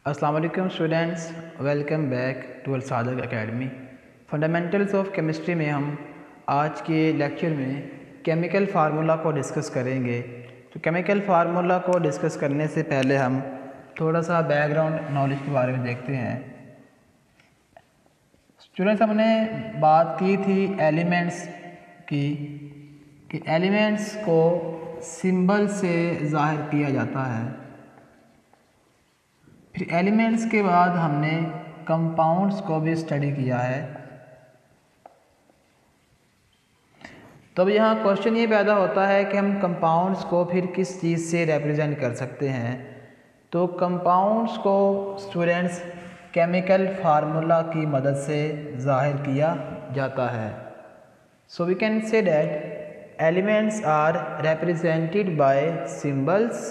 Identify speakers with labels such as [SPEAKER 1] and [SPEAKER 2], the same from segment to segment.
[SPEAKER 1] अस्सलाम वालेकुम students, welcome back to Al Sadiq academy. Fundamentals of chemistry में हम आज के लेक्चर में केमिकल फार्मूला को डिस्कस करेंगे। तो केमिकल फार्मूला को डिस्कस करने से पहले हम थोड़ा सा बैकग्राउंड नॉलेज के बारे में देखते हैं। स्टूडेंट्स, हमने बात की थी एलिमेंट्स की कि एलिमेंट्स को सिंबल से ज़ाहिर किया जाता है। फिर एलिमेंट्स के बाद हमने कंपाउंड्स को भी स्टडी किया है। तो अब यहाँ क्वेश्चन ये पैदा होता है कि हम कंपाउंड्स को फिर किस चीज़ से रिप्रेजेंट कर सकते हैं। तो कंपाउंड्स को स्टूडेंट्स केमिकल फार्मूला की मदद से ज़ाहिर किया जाता है। So we can say that elements are represented by symbols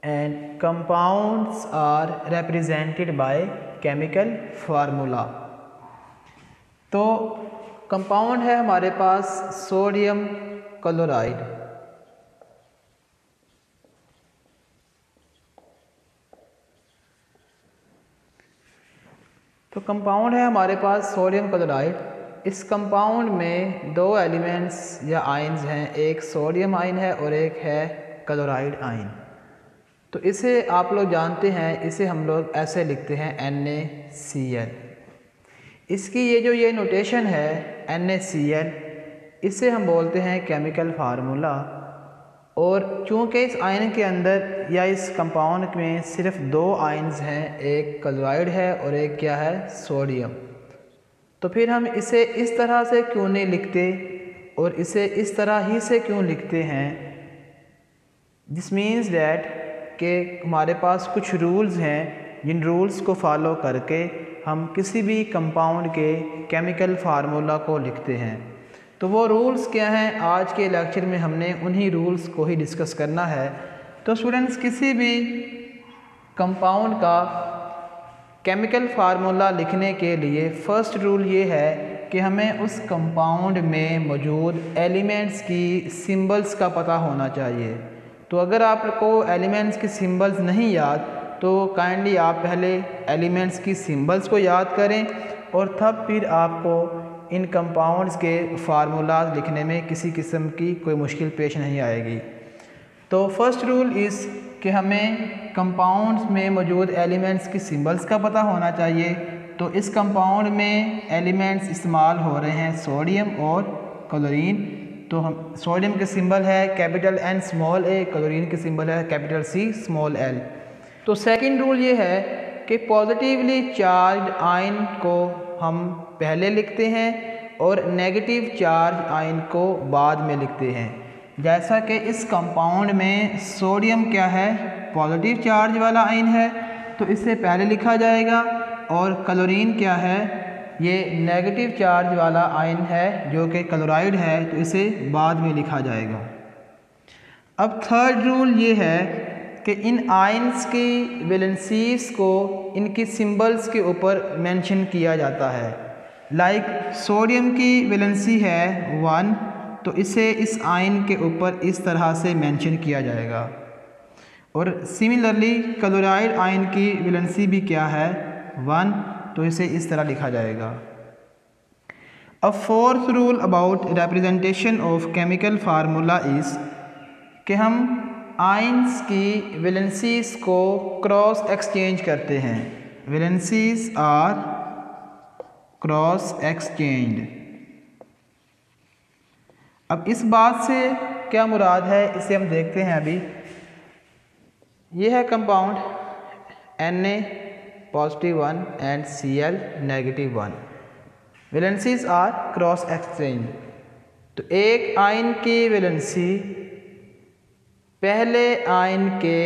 [SPEAKER 1] and compounds are represented by chemical formula। तो कंपाउंड है हमारे पास सोडियम क्लोराइड। तो कंपाउंड है हमारे पास सोडियम क्लोराइड। इस कंपाउंड में दो एलिमेंट्स या आयन्स हैं, एक सोडियम आयन है और एक है क्लोराइड आयन। तो इसे आप लोग जानते हैं, इसे हम लोग ऐसे लिखते हैं NaCl। इसकी ये नोटेशन है NaCl, इसे हम बोलते हैं केमिकल फार्मूला। और चूँकि इस आयन के अंदर या इस कंपाउंड में सिर्फ दो आयन्स हैं, एक क्लोराइड है और एक क्या है, सोडियम। तो फिर हम इसे इस तरह से क्यों नहीं लिखते और इसे इस तरह ही से क्यों लिखते हैं। दिस मीन्स डैट कि हमारे पास कुछ रूल्स हैं, जिन रूल्स को फॉलो करके हम किसी भी कंपाउंड के केमिकल फार्मूला को लिखते हैं। तो वो रूल्स क्या हैं, आज के लेक्चर में हमने उन्हीं रूल्स को ही डिस्कस करना है। तो स्टूडेंट्स, किसी भी कंपाउंड का केमिकल फार्मूला लिखने के लिए फ़र्स्ट रूल ये है कि हमें उस कंपाउंड में मौजूद एलिमेंट्स की सिंबल्स का पता होना चाहिए। तो अगर आपको एलिमेंट्स की सिंबल्स नहीं याद तो काइंडली आप पहले एलिमेंट्स की सिंबल्स को याद करें और तब फिर आपको इन कंपाउंड्स के फार्मूलाज लिखने में किसी किस्म की कोई मुश्किल पेश नहीं आएगी। तो फर्स्ट रूल इज़ कि हमें कंपाउंड्स में मौजूद एलिमेंट्स की सिंबल्स का पता होना चाहिए। तो इस कंपाउंड में एलिमेंट्स इस्तेमाल हो रहे हैं सोडियम और क्लोरीन। तो हम सोडियम के सिंबल है capital N small a, chlorine के सिंबल है कैपिटल C स्मॉल l। तो सेकंड रूल ये है कि पॉजिटिवली चार्ज आयन को हम पहले लिखते हैं और नेगेटिव चार्ज आयन को बाद में लिखते हैं। जैसा कि इस कंपाउंड में सोडियम क्या है, पॉजिटिव चार्ज वाला आयन है, तो इसे पहले लिखा जाएगा। और क्लोरीन क्या है, ये नेगेटिव चार्ज वाला आयन है जो कि क्लोराइड है, तो इसे बाद में लिखा जाएगा। अब थर्ड रूल ये है कि इन आयन्स की वैलेंसीज को इनकी सिंबल्स के ऊपर मेंशन किया जाता है। लाइक सोडियम की वैलेंसी है 1, तो इसे इस आयन के ऊपर इस तरह से मेंशन किया जाएगा। और सिमिलरली क्लोराइड आयन की वैलेंसी भी क्या है, 1, तो इसे इस तरह लिखा जाएगा। अब fourth rule about representation of chemical formula is कि हम आयन्स की वैलेंसीज को क्रॉस एक्सचेंज करते हैं। Valencies are cross exchange. अब इस बात से क्या मुराद है, इसे हम देखते हैं। अभी ये है compound Na +1 and Cl -1। Valencies are cross exchange. तो एक आयन की वैलेंसी पहले आयन के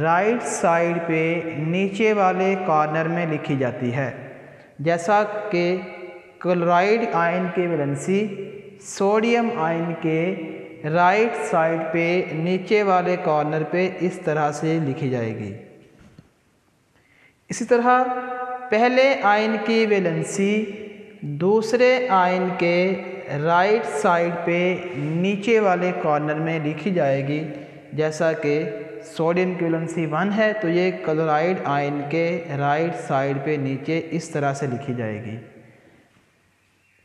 [SPEAKER 1] राइट साइड पे नीचे वाले कॉर्नर में लिखी जाती है। जैसा कि क्लोराइड आयन की वैलेंसी सोडियम आयन के राइट साइड पे नीचे वाले कॉर्नर पे इस तरह से लिखी जाएगी। इसी तरह पहले आयन की वैलेंसी दूसरे आयन के राइट साइड पे नीचे वाले कॉर्नर में लिखी जाएगी, जैसा कि सोडियम की वैलेंसी 1 है तो ये क्लोराइड आयन के राइट साइड पे नीचे इस तरह से लिखी जाएगी।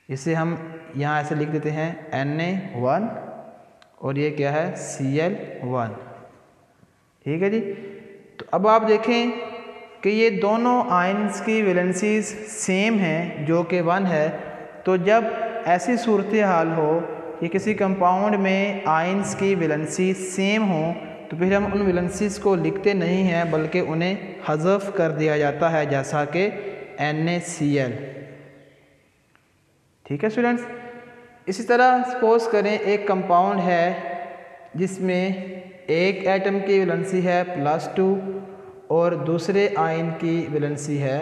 [SPEAKER 1] इसे हम यहाँ ऐसे लिख देते हैं Na1 और ये क्या है Cl1। ठीक है जी। तो अब आप देखें कि ये दोनों आयन्स की वैलेंसीज सेम हैं जो कि 1 है। तो जब ऐसी सूरत हाल हो कि किसी कंपाउंड में आयन्स की वैलेंसी सेम हो तो फिर हम उन वैलेंसीज को लिखते नहीं हैं बल्कि उन्हें हज़फ कर दिया जाता है, जैसा कि NaCl। ठीक है स्टूडेंट्स। इसी तरह सपोज करें एक कंपाउंड है जिसमें एक एटम की वैलेंसी है +2 और दूसरे आयन की वैलेंसी है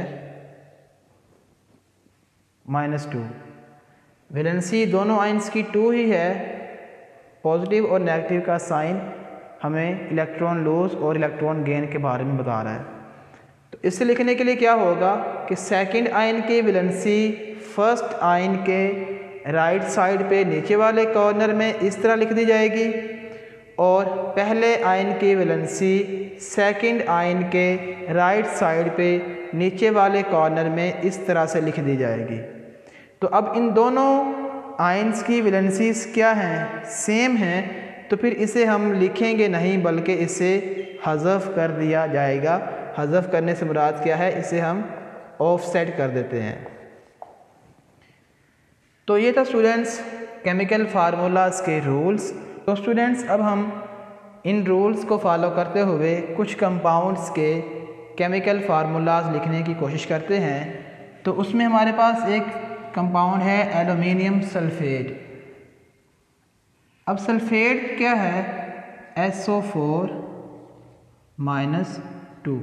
[SPEAKER 1] -2। वैलेंसी दोनों आयन्स की 2 ही है। पॉजिटिव और नेगेटिव का साइन हमें इलेक्ट्रॉन लॉस और इलेक्ट्रॉन गेन के बारे में बता रहा है। तो इसे लिखने के लिए क्या होगा कि सेकंड आयन की वैलेंसी फर्स्ट आयन के राइट साइड पे नीचे वाले कॉर्नर में इस तरह लिख दी जाएगी और पहले आयन की वैलेंसी सेकंड आयन के राइट साइड पे नीचे वाले कॉर्नर में इस तरह से लिख दी जाएगी। तो अब इन दोनों आयन्स की वैलेंसीज क्या हैं, सेम हैं, तो फिर इसे हम लिखेंगे नहीं बल्कि इसे हज़फ कर दिया जाएगा। हज़फ करने से मुराद क्या है, इसे हम ऑफसेट कर देते हैं। तो ये था स्टूडेंट्स केमिकल फार्मूलाज के रूल्स। तो स्टूडेंट्स अब हम इन रूल्स को फॉलो करते हुए कुछ कंपाउंड्स के केमिकल फार्मूलाज लिखने की कोशिश करते हैं। तो उसमें हमारे पास एक कंपाउंड है एल्युमिनियम सल्फेट। अब सल्फेट क्या है, SO4 -2।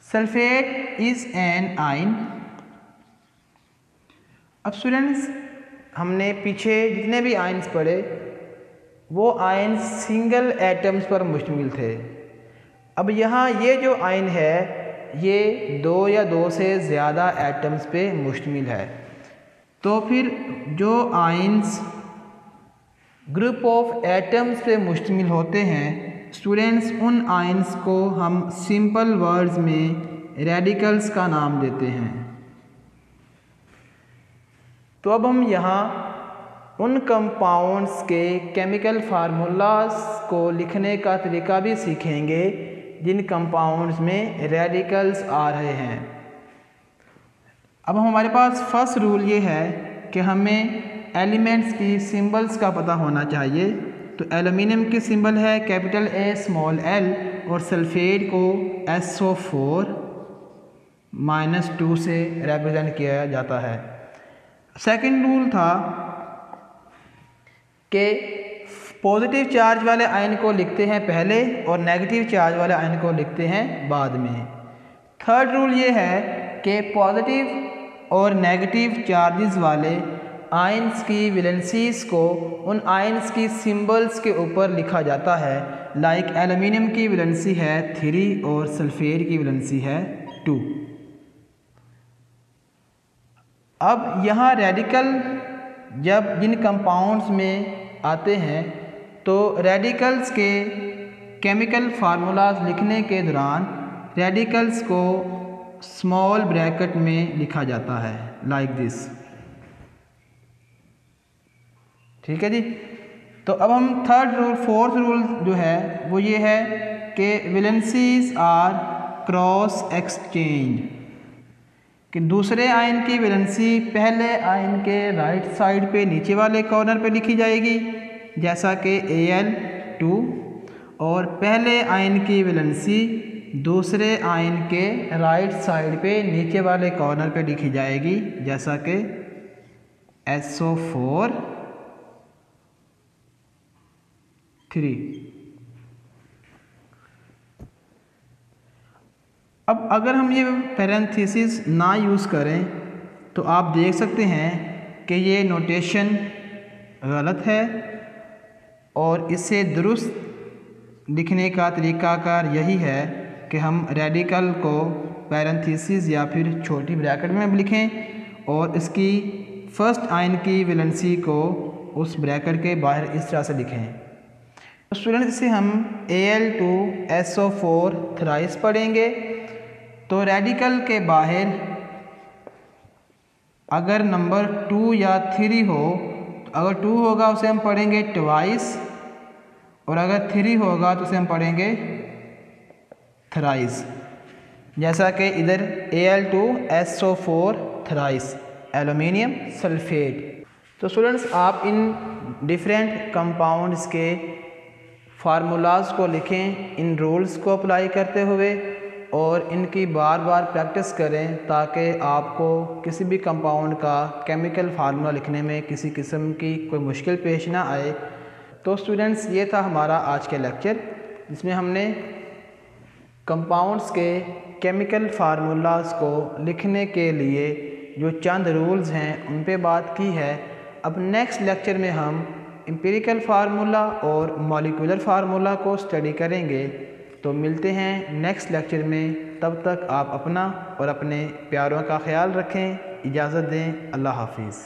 [SPEAKER 1] Sulphate is an ion. अब स्टूडेंट्स हमने पीछे जितने भी आयन्स पढ़े वो आयन्स सिंगल एटम्स पर मुश्तमिल थे। अब यहाँ ये जो आयन है ये 2 या 2 से ज़्यादा एटम्स पे मुश्तमिल है। तो फिर जो आयन्स ग्रुप ऑफ एटम्स पे मुश्तमिल होते हैं स्टूडेंट्स, उन आयन्स को हम सिंपल वर्ड्स में रेडिकल्स का नाम देते हैं। तो अब हम यहाँ उन कंपाउंड्स के केमिकल फार्मूलाज को लिखने का तरीका भी सीखेंगे जिन कंपाउंड्स में रेडिकल्स आ रहे हैं। अब हमारे पास फर्स्ट रूल ये है कि हमें एलिमेंट्स की सिंबल्स का पता होना चाहिए। तो एल्युमिनियम की सिंबल है कैपिटल A स्मॉल l और सल्फेट को SO4 -2 से रिप्रेजेंट किया जाता है। सेकंड रूल था कि पॉजिटिव चार्ज वाले आयन को लिखते हैं पहले और नेगेटिव चार्ज वाले आयन को लिखते हैं बाद में। थर्ड रूल ये है कि पॉजिटिव और नेगेटिव चार्जेस वाले आयन्स की वैलेंसीज को उन आयन्स की सिंबल्स के ऊपर लिखा जाता है। लाइक एल्युमिनियम की वैलेंसी है 3 और सल्फेट की वैलेंसी है 2। अब यहाँ रेडिकल जब जिन कंपाउंड्स में आते हैं तो रेडिकल्स के केमिकल फार्मूलाज लिखने के दौरान रेडिकल्स को स्मॉल ब्रैकेट में लिखा जाता है लाइक दिस। ठीक है जी। तो अब हम फोर्थ रूल जो है वो ये है कि वैलेंसीज आर क्रॉस एक्सचेंज, कि दूसरे आयन की वैलेंसी पहले आयन के राइट साइड पे नीचे वाले कॉर्नर पे लिखी जाएगी जैसा कि Al2 और पहले आयन की वैलेंसी दूसरे आयन के राइट साइड पे नीचे वाले कॉर्नर पे लिखी जाएगी जैसा कि SO4 3। अब अगर हम ये पैरेंथेसिस ना यूज़ करें तो आप देख सकते हैं कि ये नोटेशन गलत है और इसे दुरुस्त लिखने का तरीकाकार यही है कि हम रेडिकल को पैरेंथेसिस या फिर छोटी ब्रैकेट में लिखें और इसकी फर्स्ट आयन की वैलेंसी को उस ब्रैकेट के बाहर इस तरह से लिखें। तो स्टूडेंट इसे हम Al2SO4 थ्राइस पढ़ेंगे। तो रेडिकल के बाहर अगर नंबर 2 या 3 हो, तो अगर 2 होगा उसे हम पढ़ेंगे ट्वाइस, और अगर 3 होगा तो उसे हम पढ़ेंगे थ्राइस। जैसा कि इधर Al2SO4 थ्राइस एल्युमिनियम सल्फेट। तो स्टूडेंट्स आप इन डिफरेंट कंपाउंड्स के फार्मूलाज को लिखें इन रूल्स को अप्लाई करते हुए, और इनकी बार बार प्रैक्टिस करें ताकि आपको किसी भी कंपाउंड का केमिकल फार्मूला लिखने में किसी किस्म की कोई मुश्किल पेश ना आए। तो स्टूडेंट्स ये था हमारा आज के लेक्चर, जिसमें हमने कंपाउंड्स के केमिकल फार्मूलाज को लिखने के लिए जो चंद रूल्स हैं उन पे बात की है। अब नेक्स्ट लेक्चर में हम एम्पिरिकल फार्मूला और मॉलिक्यूलर फार्मूला को स्टडी करेंगे। तो मिलते हैं नेक्स्ट लेक्चर में, तब तक आप अपना और अपने प्यारों का ख्याल रखें। इजाज़त दें, अल्लाह हाफिज़।